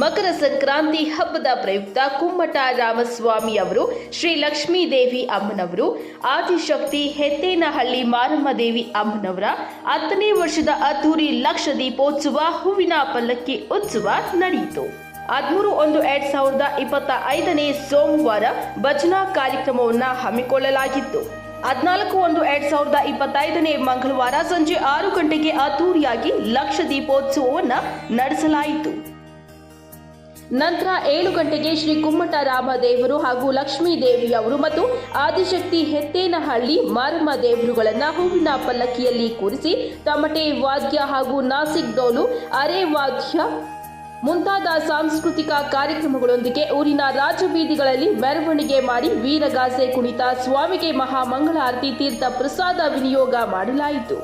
ಮಕರ ಸಂಕ್ರಾಂತಿ ಹಬ್ಬದ ಪ್ರಯುಕ್ತ ಕುಮ್ಮಟ ರಾಮಸ್ವಾಮಿ ಅವರು, ಶ್ರೀ ಲಕ್ಷ್ಮೀ ದೇವಿ ಅಮ್ಮನವರು, ಆದಿಶಕ್ತಿ ಹೆತ್ತೇನಹಳ್ಳಿ ಮಾರಮ್ಮ ದೇವಿ ಅಮ್ಮನವರ 10ನೇ ವರ್ಷದ ಅದ್ದೂರಿ ಲಕ್ಷ ದೀಪೋತ್ಸವ ಹೂವಿನ ಪಲ್ಲಕ್ಕಿ ಉತ್ಸವ ನಡೆಯಿತು. 13/1/2025 ಸೋಮವಾರ ಭಜನಾ ಕಾರ್ಯಕ್ರಮವನ್ನು ಹಮ್ಮಿಕೊಳ್ಳಲಾಗಿತ್ತು. 14/1/2025 ಮಂಗಳವಾರ ಸಂಜೆ 6 ಗಂಟೆಗೆ ಅದ್ದೂರಿಯಾಗಿ ಲಕ್ಷ ದೀಪೋತ್ಸವವನ್ನು ನಡೆಸಲಾಯಿತು. ನಂತರ 7 ಗಂಟೆಗೆ ಶ್ರೀ ಕುಮ್ಮಟ ರಾಮದೇವರು ಹಾಗೂ ಲಕ್ಷ್ಮೀ ದೇವಿಯವರು ಮತ್ತು ಆದಿಶಕ್ತಿ ಹೆತ್ತೇನಹಳ್ಳಿ ಮಾರಮ್ಮ ದೇವರುಗಳನ್ನು ಹೂವಿನ ಪಲ್ಲಕ್ಕಿಯಲ್ಲಿ ಕೂರಿಸಿ ತಮಟೆ ವಾದ್ಯ ಹಾಗೂ ನಾಸಿಕ್ ಡೋಲು, ಅರೆ ವಾದ್ಯ ಮುಂತಾದ ಸಾಂಸ್ಕೃತಿಕ ಕಾರ್ಯಕ್ರಮಗಳೊಂದಿಗೆ ಊರಿನ ರಾಜಬೀದಿಗಳಲ್ಲಿ ಮೆರವಣಿಗೆ ಮಾಡಿ ವೀರಗಾಸೆ ಕುಣಿತ, ಸ್ವಾಮಿಗೆ ಮಹಾಮಂಗಳಾರತಿ, ತೀರ್ಥ ಪ್ರಸಾದ ವಿನಿಯೋಗ ಮಾಡಲಾಯಿತು.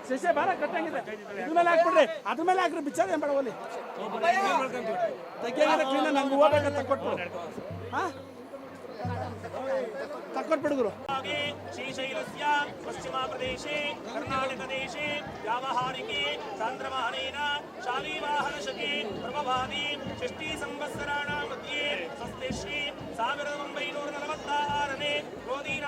ಶಶಿ ಬಾರ ಕಟ್ಟಂಗಿದೆ ಇದ್ರ ಮೇಲೆ ಹಾಕ್ಬಿಡ್ರಿ, ಅದ್ರ ಮೇಲೆ ಹಾಕ್ರಿ, ಬಿಚ್ಚಾರ ಏನ್ ಬೇಡವಲ್ಲಿ ತೆಗಿಯಾಗ ಕ್ಲೀನ ನಂಗೆ ಹೋಗ್ಬೇಕ ತಕ್ಕೊಟ್ಬಿಡು, ತಕ್ಕೊಟ್ಬಿಡುಗರು. ಶ್ರೀಶೈಲಸ್ಯ ಪಶ್ಚಿಮ ಪ್ರದೇಶೆ ಕರ್ನಾಟಕ ದೇಶೆ ವ್ಯಾವಹಾರಿಕೆ ಚಾಂದ್ರಮಾನೇನ ಶಾಲಿವಾಹನ ಶಕೆ ಪ್ರಭವಾದಿ ಷಷ್ಠಿ ಸಂವತ್ಸರಾಣ ಮಧ್ಯೆ ಸ್ವಸ್ತಿ ಶ್ರೀ 1946ನೇ ಗೋಧೀನ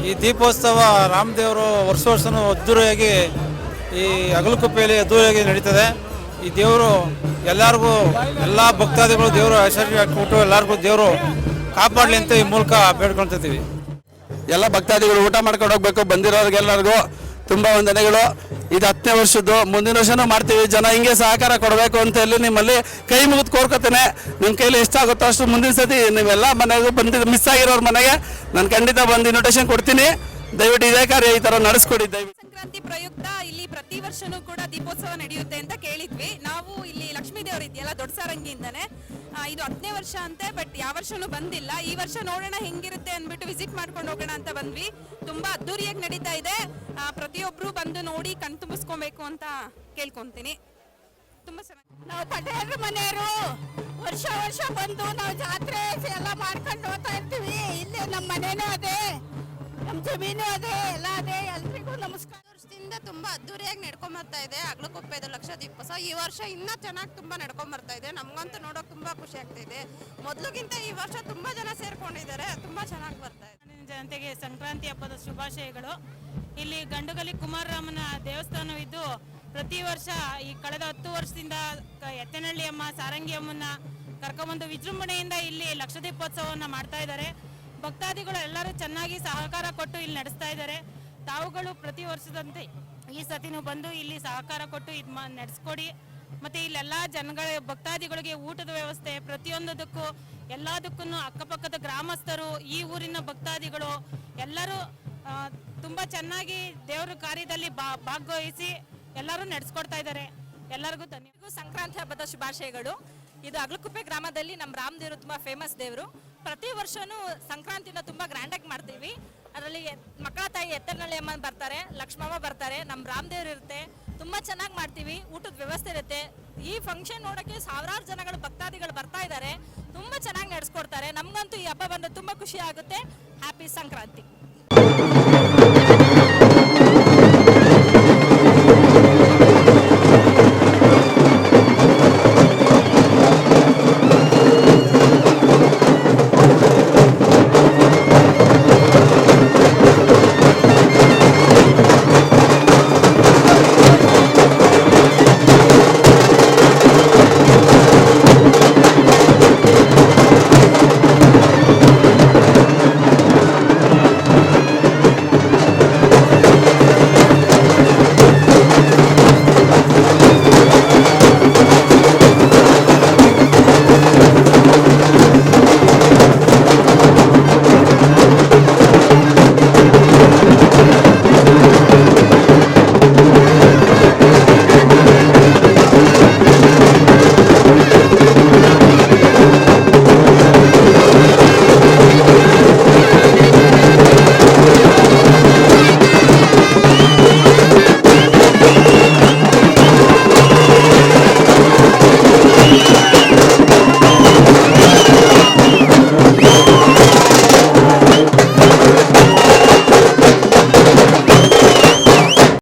ಈ ದೀಪೋತ್ಸವ ರಾಮದೇವರು ವರ್ಷವೂ ಅದ್ದೂರಿಯಾಗಿ ಈ ಅಗಲಕುಪ್ಪೆಯಲ್ಲಿ ಅದ್ದೂರಿಯಾಗಿ ನಡೀತದೆ. ಈ ದೇವರು ಎಲ್ಲರಿಗೂ ಎಲ್ಲ ಭಕ್ತಾದಿಗಳು ದೇವರು ಐಶ್ವರ್ಯ ಕೊಟ್ಟು ಎಲ್ಲರಿಗೂ ದೇವರು ಕಾಪಾಡಲಿ ಅಂತ ಈ ಮೂಲಕ ಬೇಡ್ಕೊಳ್ತಿದ್ದೀವಿ. ಎಲ್ಲ ಭಕ್ತಾದಿಗಳು ಊಟ ಮಾಡ್ಕೊಂಡು ಹೋಗ್ಬೇಕು. ಬಂದಿರೋರಿಗೆಲ್ಲರಿಗೂ ತುಂಬ ವಂದನೆಗಳು. ಇದು 10ನೇ ವರ್ಷದ್ದು, ಮುಂದಿನ ವರ್ಷನೂ ಮಾಡ್ತೀವಿ. ಜನ ಹಿಂಗೆ ಸಹಕಾರ ಕೊಡಬೇಕು ಅಂತ ಹೇಳಿ ನಿಮ್ಮಲ್ಲಿ ಕೈ ಮುಗಿದು ಕೋರ್ಕೊತೇನೆ. ನಿಮ್ಮ ಕೈಲಿ ಎಷ್ಟಾಗುತ್ತೋ ಅಷ್ಟು ಮುಂದಿನ ಸತಿ ನೀವೆಲ್ಲ ಮನೆಗೂ ಬಂದು ಮಿಸ್ ಆಗಿರೋರ ಮನೆಗೆ ನಾನು ಖಂಡಿತ ಬಂದು ಇನ್ವಿಟೇಷನ್ ಕೊಡ್ತೀನಿ. ದಯವಿಟ್ಟು ಇದೇ ಕಾರ್ಯ ಈ ಥರ ನಡೆಸ್ಕೊಡಿ. ದಯವಿಟ್ಟು ಸಂಕ್ರಾಂತಿ ಪ್ರಯುಕ್ತ ಇಲ್ಲಿ ಪ್ರತಿ ವರ್ಷನೂ ಕೂಡ ದೀಪೋತ್ಸವ ನಡೆಯುತ್ತೆ ಅಂತ ಕೇಳಿದ್ವಿ. ನಾವು ಇಲ್ಲಿ ಲಕ್ಷ್ಮೀ ದೇವರು ಇದೆಯಲ್ಲ ದೊಡ್ಡ ಸಾರಂಗಿಯಿಂದನೇ ಇದು 10ನೇ ವರ್ಷ ಅಂತೆ. ಬಟ್ ಯಾವ ವರ್ಷನೂ ಬಂದಿಲ್ಲ. ಈ ವರ್ಷ ನೋಡೋಣ ಹೆಂಗಿರುತ್ತೆ ಅಂದ್ಬಿಟ್ಟು ವಿಸಿಟ್ ಮಾಡ್ಕೊಂಡು ಹೋಗೋಣ ಅಂತ ಬಂದ್ವಿ. ತುಂಬಾ ಅದ್ದೂರಿಯಾಗಿ ನಡೀತಾ ಇದೆ. ಪ್ರತಿಯೊಬ್ರು ಬಂದು ನೋಡಿ ಕಣ್ ತುಂಬಿಸ್ಕೊಬೇಕು ಅಂತ ಕೇಳ್ಕೊಂತೀನಿ. ತುಂಬಾ ಚೆನ್ನಾಗಿ ನಾವು ಪಟೇಲ್ರ ಮನೆಯವರು ವರ್ಷ ಬಂದು ನಾವು ಜಾತ್ರೆ ಎಲ್ಲ ಮಾಡ್ಕೊಂಡು ಹೋಗ್ತಾ ಇರ್ತೀವಿ. ಇಲ್ಲೇ ನಮ್ಮ ಮನೇನೂ ಅದೇ, ನಮ್ಮ ಜಮೀನು ಅದೇ, ಎಲ್ಲ ಅದೇ. ಎಲ್ರಿಗೂ ನಮಸ್ಕಾರ. ವರ್ಷದಿಂದ ತುಂಬಾ ಅದ್ದೂರಿಯಾಗಿ ನಡ್ಕೊಂಡ್ ಬರ್ತಾ ಇದೆ ಅಗಲಕುಪ್ಪೆದು ಲಕ್ಷ ದೀಪೋತ್ಸವ. ಈ ವರ್ಷ ಇನ್ನ ಚೆನ್ನಾಗಿ ತುಂಬಾ ನಡ್ಕೊಂಡ್ ಬರ್ತಾ ಇದೆ. ನಮ್ಗಂತೂ ನೋಡೋಕೆ ತುಂಬಾ ಖುಷಿ ಆಗ್ತಾ ಇದೆ. ಮೊದಲಿಗಿಂತ ಈ ವರ್ಷ ತುಂಬಾ ಜನ ಸೇರ್ಕೊಂಡಿದ್ದಾರೆ. ತುಂಬಾ ಚೆನ್ನಾಗಿ ಬರ್ತಾ ಇದೆ. ಜನತೆಗೆ ಸಂಕ್ರಾಂತಿ ಹಬ್ಬದ ಶುಭಾಶಯಗಳು. ಇಲ್ಲಿ ಗಂಡುಗಲಿ ಕುಮಾರರಾಮನ ದೇವಸ್ಥಾನವಿದ್ದು ಪ್ರತಿ ವರ್ಷ ಈ ಕಳೆದ 10 ವರ್ಷದಿಂದ ಎತ್ತನಹಳ್ಳಿ ಅಮ್ಮ ಸಾರಂಗಿ ಅಮ್ಮನ ಕರ್ಕೊಂಡ್ಬಂದು ವಿಜೃಂಭಣೆಯಿಂದ ಇಲ್ಲಿ ಲಕ್ಷ ದೀಪೋತ್ಸವವನ್ನು ಮಾಡ್ತಾ ಇದ್ದಾರೆ. ಭಕ್ತಾದಿಗಳು ಎಲ್ಲರೂ ಚೆನ್ನಾಗಿ ಸಹಕಾರ ಕೊಟ್ಟು ಇಲ್ಲಿ ನಡೆಸ್ತಾ ಇದ್ದಾರೆ. ತಾವುಗಳು ಪ್ರತಿ ವರ್ಷದಂತೆ ಈ ಸತಿನೂ ಬಂದು ಇಲ್ಲಿ ಸಹಕಾರ ಕೊಟ್ಟು ಇದು ನಡೆಸ್ಕೊಡಿ. ಮತ್ತು ಇಲ್ಲೆಲ್ಲ ಜನಗಳ ಭಕ್ತಾದಿಗಳಿಗೆ ಊಟದ ವ್ಯವಸ್ಥೆ ಪ್ರತಿಯೊಂದಕ್ಕೂ ಎಲ್ಲದಕ್ಕೂ ಅಕ್ಕಪಕ್ಕದ ಗ್ರಾಮಸ್ಥರು, ಈ ಊರಿನ ಭಕ್ತಾದಿಗಳು ಎಲ್ಲರೂ ತುಂಬ ಚೆನ್ನಾಗಿ ದೇವರ ಕಾರ್ಯದಲ್ಲಿ ಭಾಗವಹಿಸಿ ಎಲ್ಲರೂ ನಡೆಸ್ಕೊಡ್ತಾ ಇದ್ದಾರೆ. ಎಲ್ಲರಿಗೂ ಧನ್ಯವಾದ. ಸಂಕ್ರಾಂತಿ ಹಬ್ಬದ ಶುಭಾಶಯಗಳು. ಇದು ಅಗಲಕುಪ್ಪೆ ಗ್ರಾಮದಲ್ಲಿ ನಮ್ಮ ರಾಮದೇವರು ತುಂಬ ಫೇಮಸ್ ದೇವರು. ಪ್ರತಿ ವರ್ಷನೂ ಸಂಕ್ರಾಂತಿನ ತುಂಬ ಗ್ರ್ಯಾಂಡಾಗಿ ಮಾಡ್ತೀವಿ. ಅದರಲ್ಲಿ ಮಕ್ಕಳ ತಾಯಿ ಎತ್ತನಹಳ್ಳಿ ಅಮ್ಮ ಬರ್ತಾರೆ, ಲಕ್ಷ್ಮಮ್ಮ ಬರ್ತಾರೆ, ನಮ್ಮ ರಾಮದೇವ್ರು ಇರುತ್ತೆ. ತುಂಬ ಚೆನ್ನಾಗಿ ಮಾಡ್ತೀವಿ. ಊಟದ ವ್ಯವಸ್ಥೆ ಇರುತ್ತೆ. ಈ ಫಂಕ್ಷನ್ ನೋಡೋಕ್ಕೆ ಸಾವಿರಾರು ಜನಗಳು ಭಕ್ತಾದಿಗಳು ಬರ್ತಾ ಇದ್ದಾರೆ. ತುಂಬ ಚೆನ್ನಾಗಿ ನಡೆಸ್ಕೊಡ್ತಾರೆ. ನಮಗಂತೂ ಈ ಹಬ್ಬ ಬಂದರೆ ತುಂಬ ಖುಷಿ ಆಗುತ್ತೆ. ಹ್ಯಾಪಿ ಸಂಕ್ರಾಂತಿ.